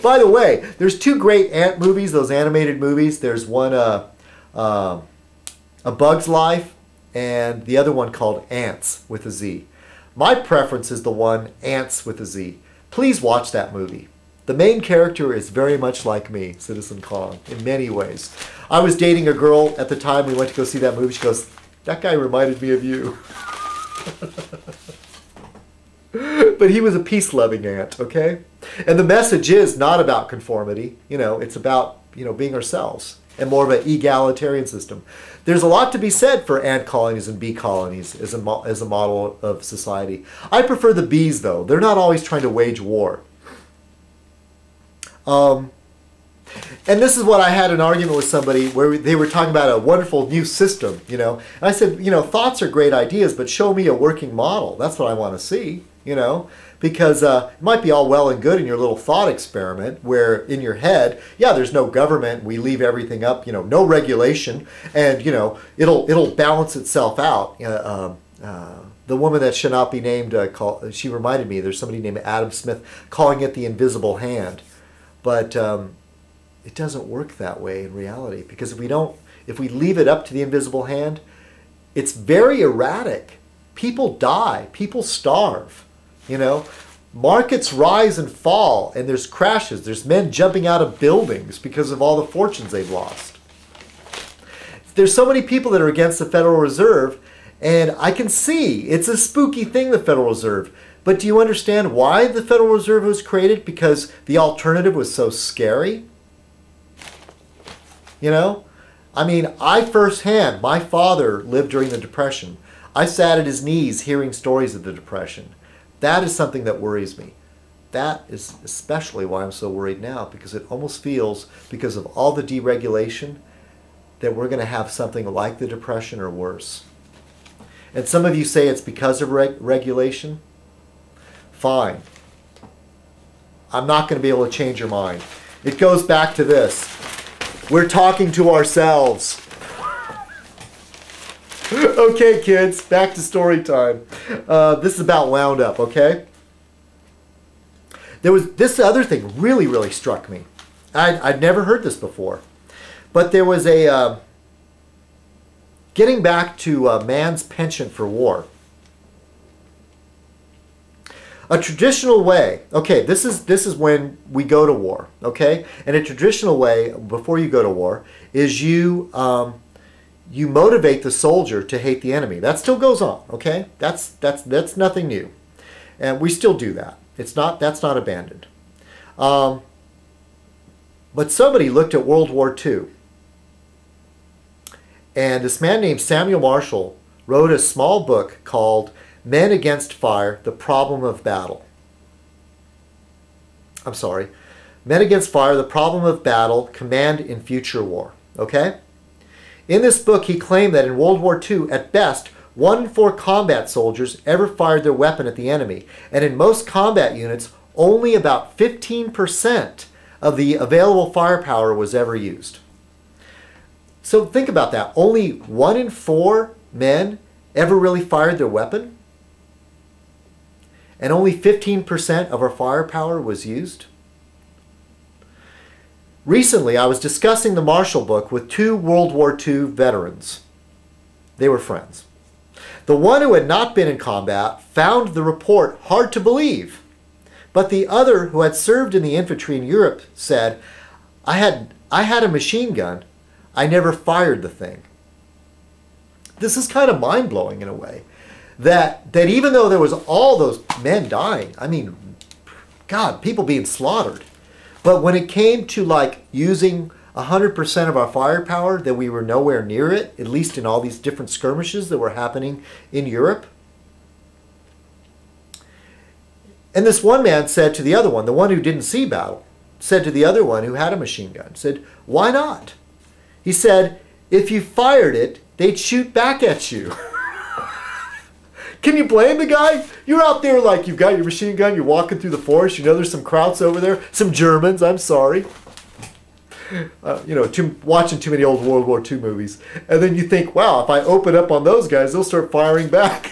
By the way, there's two great ant movies, those animated movies. There's one, A Bug's Life, and the other one called Ants with a Z. My preference is the one Ants with a Z. Please watch that movie. The main character is very much like me, Citizenkong, in many ways. I was dating a girl at the time we went to go see that movie. She goes, "That guy reminded me of you." But he was a peace-loving ant, okay? And the message is not about conformity. You know, it's about, you know, being ourselves and more of an egalitarian system. There's a lot to be said for ant colonies and bee colonies as a model of society. I prefer the bees, though. They're not always trying to wage war. And this is what I had an argument with somebody where they were talking about a wonderful new system, you know. And I said, you know, thoughts are great ideas, but show me a working model. That's what I want to see, you know. Because it might be all well and good in your little thought experiment where in your head, yeah, there's no government, we leave everything up, you know, no regulation, and, you know, it'll balance itself out. The woman that should not be named, she reminded me, there's somebody named Adam Smith calling it the invisible hand. But it doesn't work that way in reality, because if we leave it up to the invisible hand, it's very erratic. People die, people starve, you know. Markets rise and fall, and there's crashes. There's men jumping out of buildings because of all the fortunes they've lost. There's so many people that are against the Federal Reserve, and I can see it's a spooky thing, the Federal Reserve. But do you understand why the Federal Reserve was created? Because the alternative was so scary? You know? I mean, firsthand, my father lived during the Depression. I sat at his knees hearing stories of the Depression. That is something that worries me. That is especially why I'm so worried now, because it almost feels, because of all the deregulation, that we're going to have something like the Depression or worse. And some of you say it's because of regulation. Fine. I'm not going to be able to change your mind. It goes back to this. We're talking to ourselves. Okay, kids, back to story time. This is about wound up, okay? There was this other thing really, really struck me. I'd never heard this before. But there was a, getting back to man's penchant for war. A traditional way, okay, this is when we go to war, okay? And a traditional way, before you go to war, is you motivate the soldier to hate the enemy. That still goes on, okay? That's nothing new. And we still do that. That's not abandoned. But somebody looked at World War II. And this man named Samuel Marshall wrote a small book called Men Against Fire, The Problem of Battle. I'm sorry. Men Against Fire, The Problem of Battle, Command in Future War. Okay? In this book, he claimed that in World War II, at best, 1 in 4 combat soldiers ever fired their weapon at the enemy. And in most combat units, only about 15% of the available firepower was ever used. So think about that. Only 1 in 4 men ever really fired their weapon? And only 15% of our firepower was used? Recently, I was discussing the Marshall book with 2 World War II veterans. They were friends. The one who had not been in combat found the report hard to believe. But the other, who had served in the infantry in Europe, said, I had a machine gun. I never fired the thing. This is kind of mind-blowing in a way. That even though there was all those men dying, I mean, God, people being slaughtered. But when it came to like using 100% of our firepower, that we were nowhere near it, at least in all these different skirmishes that were happening in Europe. And this one man said to the other one, the one who didn't see battle, said to the other one who had a machine gun, said, why not? He said, if you fired it, they'd shoot back at you. Can you blame the guy? You're out there like you've got your machine gun, you're walking through the forest, you know there's some Krauts over there, some Germans, I'm sorry. You know, watching too many old World War II movies. And then you think, wow, if I open up on those guys, they'll start firing back.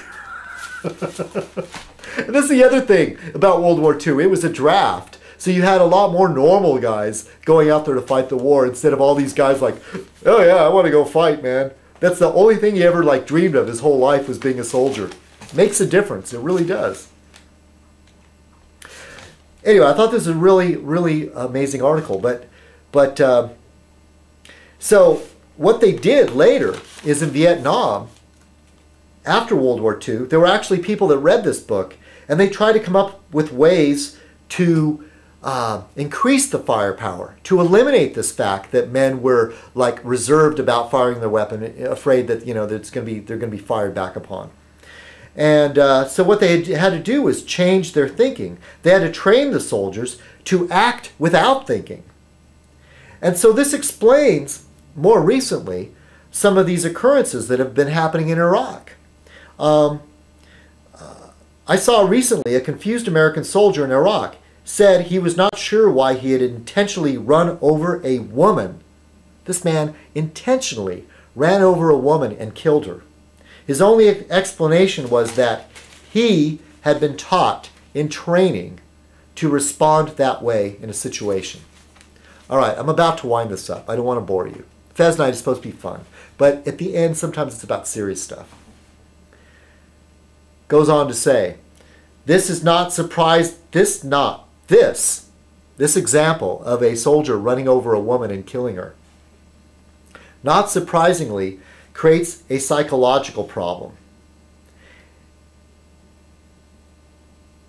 And this is the other thing about World War II. It was a draft. So you had a lot more normal guys going out there to fight the war instead of all these guys like, oh yeah, I want to go fight, man. That's the only thing he ever like dreamed of his whole life was being a soldier. Makes a difference. It really does. Anyway, I thought this was a really, really amazing article. So what they did later is in Vietnam, after World War II, there were actually people that read this book, and they tried to come up with ways to increase the firepower, to eliminate this fact that men were like reserved about firing their weapon, afraid that that they're going to be fired back upon. And so what they had to do was change their thinking. They had to train the soldiers to act without thinking. And so this explains, more recently, some of these occurrences that have been happening in Iraq. I saw recently a confused American soldier in Iraq said he was not sure why he had intentionally run over a woman. This man intentionally ran over a woman and killed her. His only explanation was that he had been taught in training to respond that way in a situation. All right, I'm about to wind this up. I don't want to bore you. Fez night is supposed to be fun, but at the end, sometimes it's about serious stuff. Goes on to say, this example of a soldier running over a woman and killing her, not surprisingly, creates a psychological problem.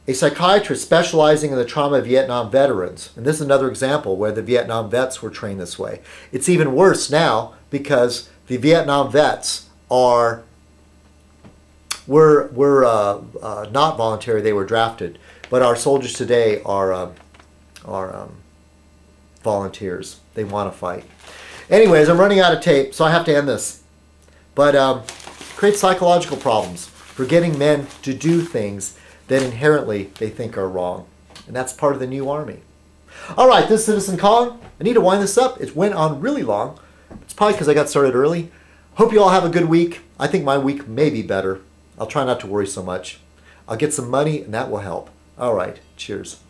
A psychiatrist specializing in the trauma of Vietnam veterans, and this is another example where the Vietnam vets were trained this way. It's even worse now because the Vietnam vets were not voluntary, they were drafted. But our soldiers today are volunteers. They want to fight. Anyways, I'm running out of tape, so I have to end this. But creates psychological problems for getting men to do things that inherently they think are wrong. And that's part of the new army. All right, this is Citizen Kong. I need to wind this up. It went on really long. It's probably because I got started early. Hope you all have a good week. I think my week may be better. I'll try not to worry so much. I'll get some money, and that will help. All right, cheers.